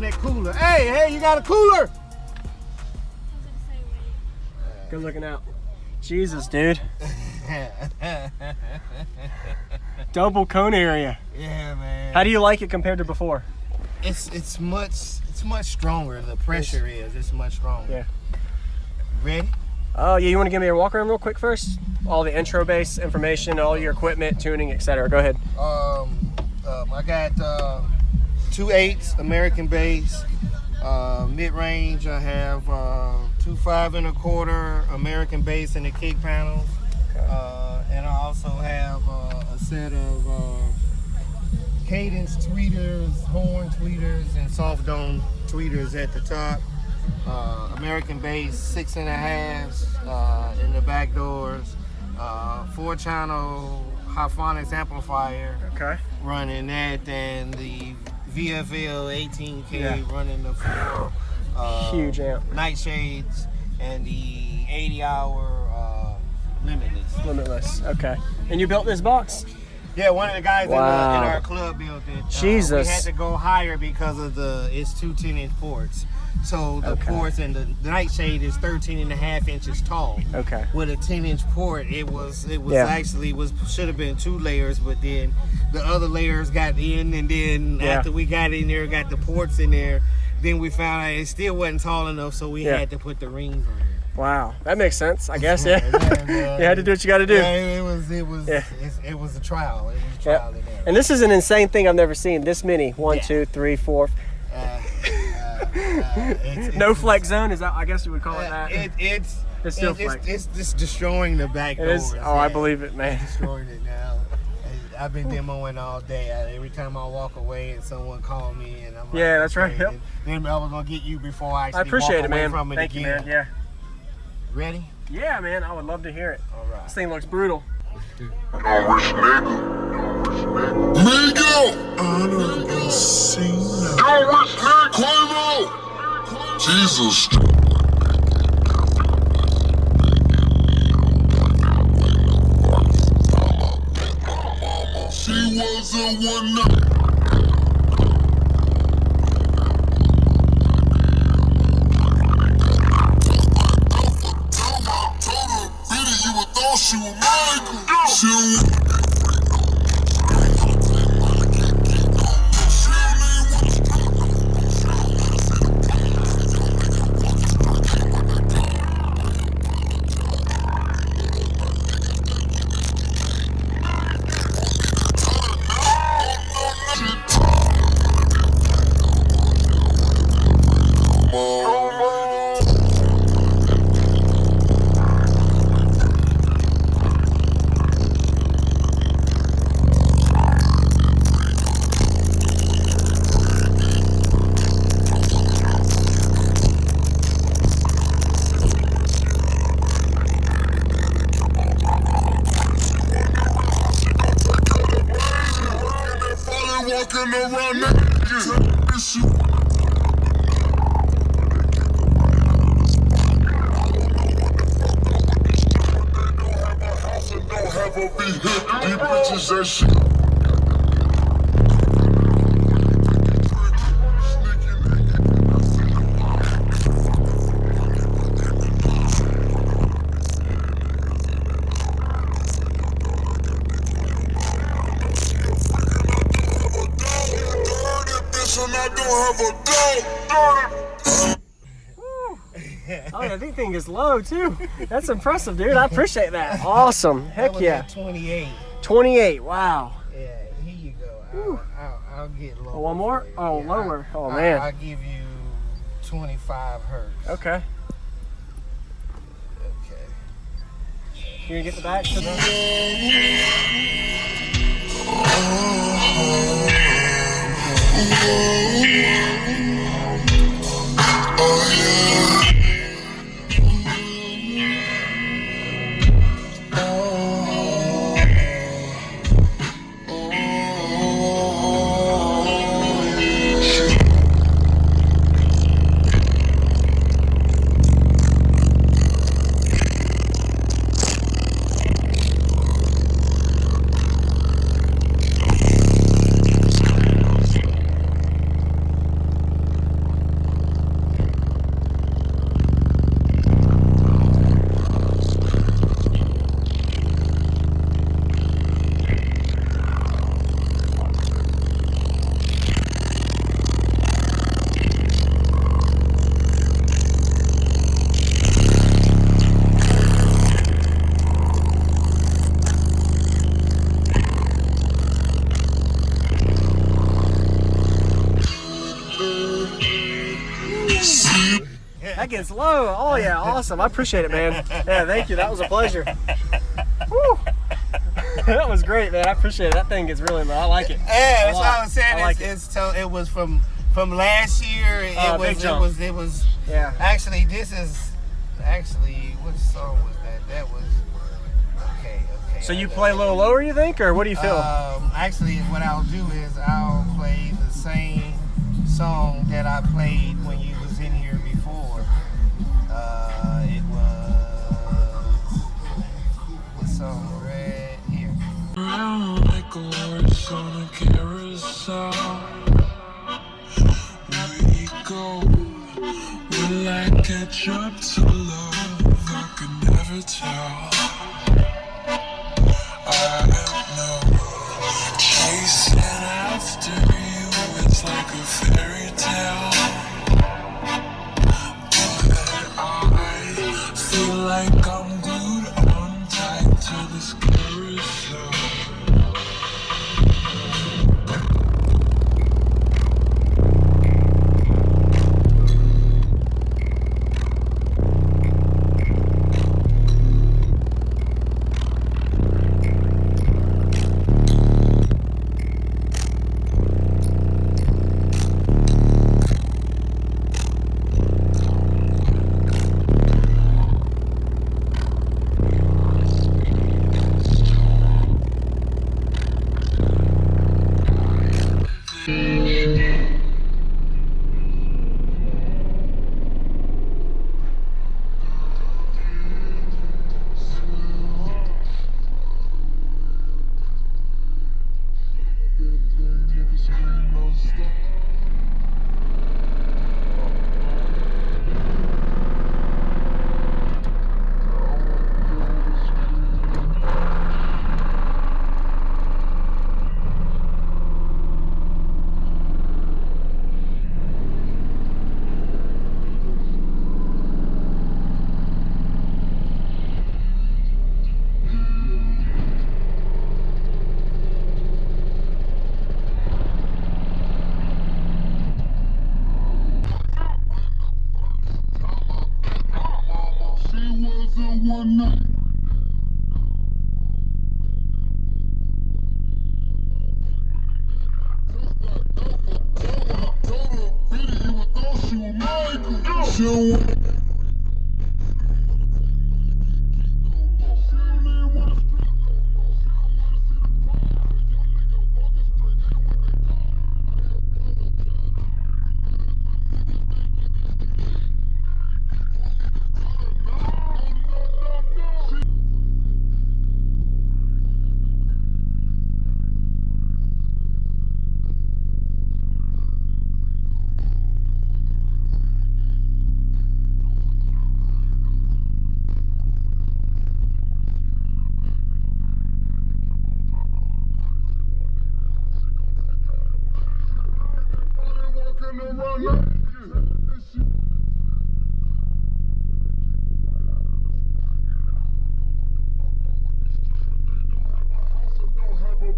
that cooler. Hey, you got a cooler? Good looking out. Jesus, dude. Double cone area. Yeah, man. How do you like it compared to before? It's much stronger. The pressure it's much stronger. Yeah. Ready? Oh yeah, you want to give me a walk around real quick first? All the intro base information, all your equipment, tuning, etc. Go ahead. I got 2/8 American bass, mid-range. I have 2 5 1/4 American bass in the kick panels, and I also have a set of cadence tweeters, horn tweeters, and soft dome tweeters at the top. American bass 6 1/2 in the back doors, 4-channel Hyphonics amplifier. Okay. Running that, and the VFL 18K running the 4 huge amp nightshades, and the 80-hour Limitless. Okay. And you built this box? Yeah, one of the guys in our club built it. Jesus. We had to go higher because of it's 2 10-inch ports. So the ports and the nightshade is 13.5 inches tall. Okay. With a 10-inch port, it actually should have been 2 layers, but then the other layers got in, and then after we got in there, got the ports in there, then we found out it still wasn't tall enough, so we had to put the rings on it. Wow, that makes sense, I guess. Yeah. You had to do what you got to do. Yeah, it was a trial. It was a trial in there. And this is an insane thing I've never seen. This many. 1, 2, 3, 4. No flex zone, is that? I guess you would call it that. It's still flex. It's just destroying the back doors. I believe it, man. It's destroying it now. I've been demoing all day. Every time I walk away and someone call me, and I'm like, yeah, that's right. Yep. Then I was gonna get you before I actually appreciate walk it, away man. from it Thank you, man. Yeah. Ready? Yeah, man. I would love to hear it. All right. This thing looks brutal. Jesus. She was a one night. You would thought she was mine. Walking around that issue. Don't have a vehicle. These bitches that shit. Oh yeah, this thing is low too. That's impressive, dude. I appreciate that. Awesome. Heck that was yeah. At 28. 28. Wow. Yeah, here you go. I'll get lower. Oh, one more? Oh, yeah, lower. Oh man. I'll give you 25 hertz. Okay. You gonna get the back to the? That gets low. Oh yeah, awesome. I appreciate it, man. Yeah, thank you. That was a pleasure. Woo. That was great, man. I appreciate it. That thing gets really low. I like it. Yeah, that's what I was saying. Like it was from last year. It was. Yeah. Actually, what song was that? That was okay. So you play a little lower, you think, or what do you feel? Actually, what I'll do is I'll play the same song that I played when you was in here before. It was what song right here. Round like a horse on a carousel. We go. Will I catch up to love? I could never tell. I don't know. Chasing after you, it's like a fairy tale. But I feel like I'm glued on tight to this carousel.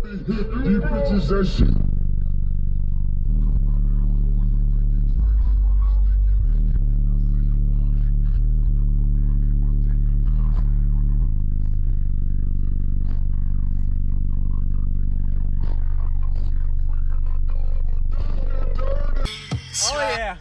These bitches that shit. Oh yeah.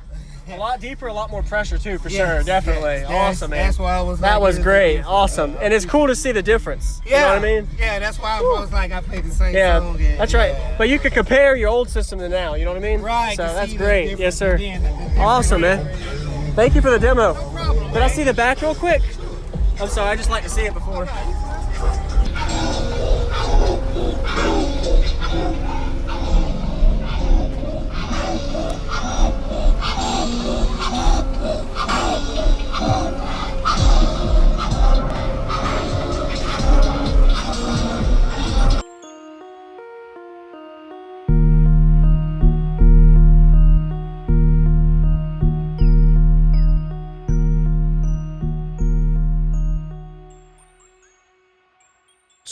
A lot deeper, a lot more pressure too, for sure, definitely. Awesome, man. That's why I was. That was great, awesome, and it's cool to see the difference. Yeah, you know what I mean? Yeah, that's why I was like, I played the same song. Yeah, that's right. But you could compare your old system to now. You know what I mean? Right. So that's great. Yes, sir. The Awesome, man. Thank you for the demo. No problem. Could I see the back real quick? I'm sorry, I just like to see it before.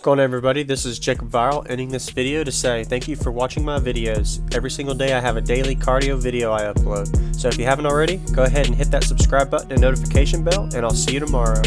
going on, everybody? This is Jacob Viral ending this video to say thank you for watching my videos. Every single day I have a daily cardio video I upload. So if you haven't already, go ahead and hit that subscribe button and notification bell, and I'll see you tomorrow.